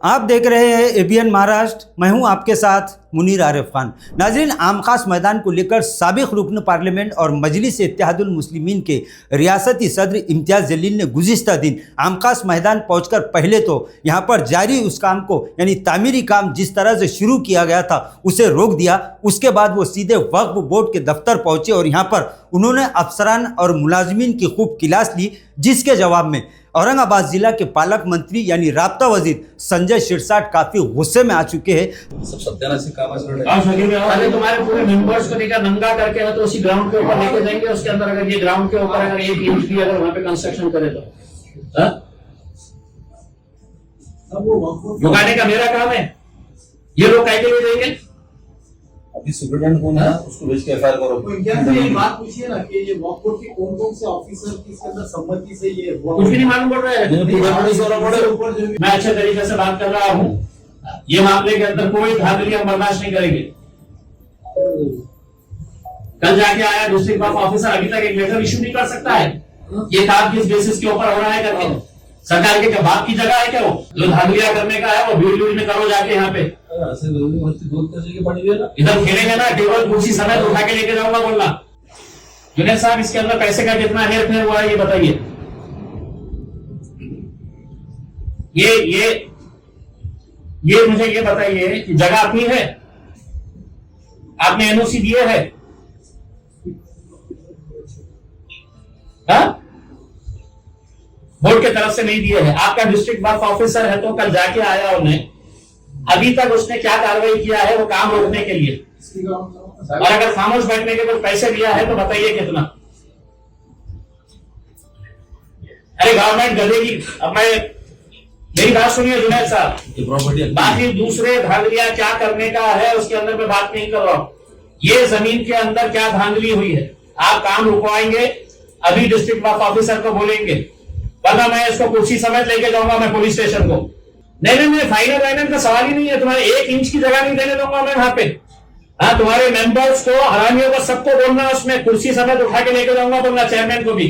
आप देख रहे हैं एबीएन महाराष्ट्र। मैं हूं आपके साथ मुनीर आरिफ खान। नाजरीन, आम खास मैदान को लेकर साबिक रुकन पार्लियामेंट और मजलिस इत्तेहादुल मुस्लिमीन के रियासती सदर इम्तियाज़ जलील ने गुज़िश्ता दिन आम खास मैदान पहुंचकर पहले तो यहां पर जारी उस काम को यानी तामीरी काम जिस तरह से शुरू किया गया था उसे रोक दिया। उसके बाद वो सीधे वक्फ बोर्ड के दफ्तर पहुंचे और यहाँ पर उन्होंने अफसरान और मुलाजमीन की खूब क्लास ली, जिसके जवाब में औरंगाबाद जिला के पालक मंत्री यानी राब्ता वजीर संजय शिरसाट काफी गुस्से में आ चुके हैं। सब सत्यानाशी काम अरे तुम्हारे पूरे मेंबर्स को लेकर नंगा करके है तो उसी ग्राउंड के ऊपर लेके जाएंगे। उसके अंदर अगर ये ग्राउंड के ऊपर अगर एक इंच भी अगर वहां पे कंस्ट्रक्शन करे तो रुकाने का मेरा काम है। ये लोग काय के लिए देंगे? अभी सुप्रीटेंडेंट कौन है उसको भेज के एफआईआर करो। ये बात पूछिए ना कि ये वॉक बोर्ड के कौन से ऑफिसर की इसके अंदर सम्मति से ये कुछ भी नहीं मालूम पड़ रहा है। मैं अच्छे तरीके से बात कर रहा हूँ। ये मामले के अंदर कोई धांधली हम बर्दाश्त नहीं करेंगे। कल जाके आया डिस्ट्रिक्ट वक्फ ऑफिसर, अभी तक एक लेटर इशू नहीं कर सकता है ये काम किस बेसिस के ऊपर हो रहा है करके। सरकार के क्या बाप की जगह है क्या? वो जो धांधलियां करने का है वो भीड़ में करो जाके यहाँ पे। इधर खेलेंगे ना, टेबल कुर्सी समेत उठा के लेके जाऊंगा बोलना। जुनेद साहब, इसके अंदर पैसे का कितना हेर फेर हुआ है ये बताइए। ये मुझे ये बताइए कि जगह अपनी है, आपने एनओसी दिए है? बोर्ड के तरफ से नहीं दिए है। आपका डिस्ट्रिक्ट वक्फ ऑफिसर है तो कल जाके आया उन्हें, अभी तक उसने क्या कार्रवाई किया है वो काम रोकने के लिए? और अगर खामोश बैठने के कुछ पैसे दिया है तो बताइए कितना? अरे गवर्नमेंट गधेगी। अब मेरी बात सुनिए जुनैद साहब, बाकी दूसरे धांधलियां क्या करने का है उसके अंदर मैं बात नहीं कर रहा हूं। ये जमीन के अंदर क्या धांधली हुई है आप काम रुकवाएंगे, अभी डिस्ट्रिक्ट वक्फ ऑफिसर को बोलेंगे, वरना मैं इसको कुर्सी समेत लेके जाऊंगा मैं पुलिस स्टेशन को। नहीं, फाइनल वाइनल का सवाल ही नहीं है। तुम्हारे एक इंच की जगह नहीं देने दूंगा मैं वहां पे। हाँ, तुम्हारे मेंबर्स को, हरामियों को, सबको बोलना उसमें कुर्सी समेत उठा के लेके जाऊंगा बोलना, चेयरमैन को भी।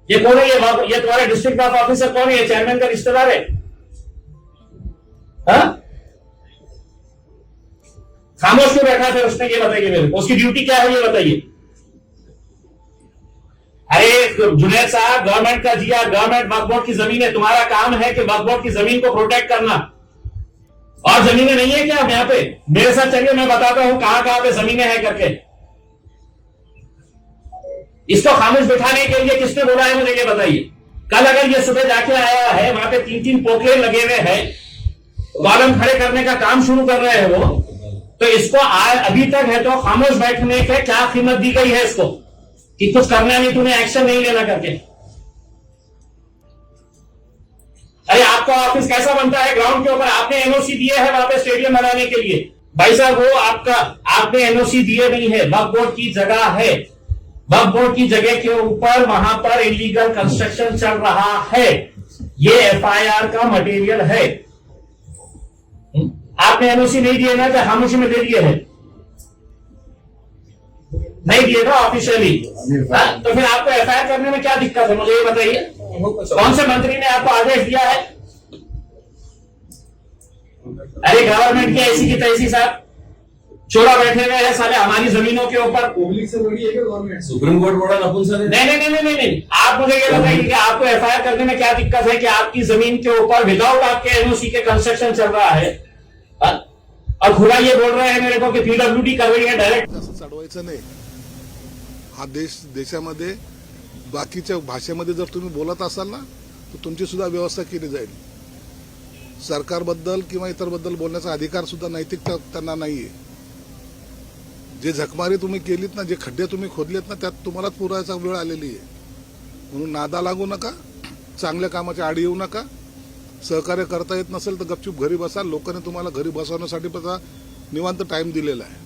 ये कौन है? ये तुम्हारे डिस्ट्रिक्ट वक्फ ऑफिसर कौन है? चेयरमैन का रिश्तेदार है? खामोश क्यों बैठा फिर उसने? ये बताइए मेरे को, उसकी ड्यूटी क्या है ये बताइए। अरे जुनैद साहब, गवर्नमेंट का जिया, गवर्नमेंट वक्फ बोर्ड की जमीन है, तुम्हारा काम है कि वक्फ बोर्ड की जमीन को प्रोटेक्ट करना। और जमीनें नहीं है क्या यहाँ पे? मेरे साथ चलिए, मैं बताता हूं कहां कहां पे जमीनें हैं करके। इसको खामोश बिठाने के लिए किसने बोला है मुझे ये बताइए। कल अगर ये सुबह जाके आया है, वहां पे 3-3 पोखरे लगे हुए हैं, कॉलम खड़े करने का काम शुरू कर रहे हैं वो, तो इसको अभी तक है तो खामोश बैठने के क्या कीमत दी गई है इसको कि कुछ करना नहीं, तूने एक्शन नहीं लेना करके। अरे आपका ऑफिस कैसा बनता है ग्राउंड के ऊपर? आपने एनओसी दिए है वहां पे स्टेडियम बनाने के लिए। भाई साहब, वो आपने एनओसी दिए नहीं है, वक्फ बोर्ड की जगह है, वक्फ बोर्ड की जगह के ऊपर वहां पर इलीगल कंस्ट्रक्शन चल रहा है, ये एफआईआर का मटेरियल है। आपने एनओसी नहीं दिए ना, तो खामोशी में दे दिए है? नहीं दिएगा ऑफिशियली, तो फिर आपको एफआईआर करने में क्या दिक्कत है मुझे ये बताइए। कौन से मंत्री ने आपको आदेश दिया है? अरे गवर्नमेंट की ऐसी की तैसी साहब चोरा बैठे हुए हैं साले हमारी जमीनों के ऊपर। पब्लिक से बड़ी है क्या गवर्नमेंट? सुप्रीम कोर्ट बड़ा नपुंसक है। नहीं, आप मुझे ये बताइए कि आपको एफआईआर करने में क्या दिक्कत है कि आपकी जमीन के ऊपर विदाउट आपके एनओसी के कंस्ट्रक्शन चल रहा है और खुला ये बोल रहे हैं मेरे को कि पीडब्ल्यूडी कर रही है डायरेक्ट। चढवायचं नाही। हा देशामध्ये बाकीच्या भाषेमध्ये जर तुम्ही बोलत असाल ना तर तुमची सुद्धा व्यवस्था केली जाईल। सरकारबद्दल किंवा इतरबद्दल बोलण्याचा अधिकार सुद्धा नैतिकता त्यांना नाहीये। जे झकमारी तुम्ही केलीत ना, जे खड्डे तुम्ही खोदलेत ना, त्यात तुम्हालाच पुरायचा वेळ आलेली आहे। म्हणून नादा लागू नका, चांगल्या कामाच्या आडी येऊ नका। सहकार्य करता येत नसेल तर गपचूप घरी बसा। लोकांनी तुम्हाला घरी बसवण्यासाठी निवांत टाइम दिलेला आहे।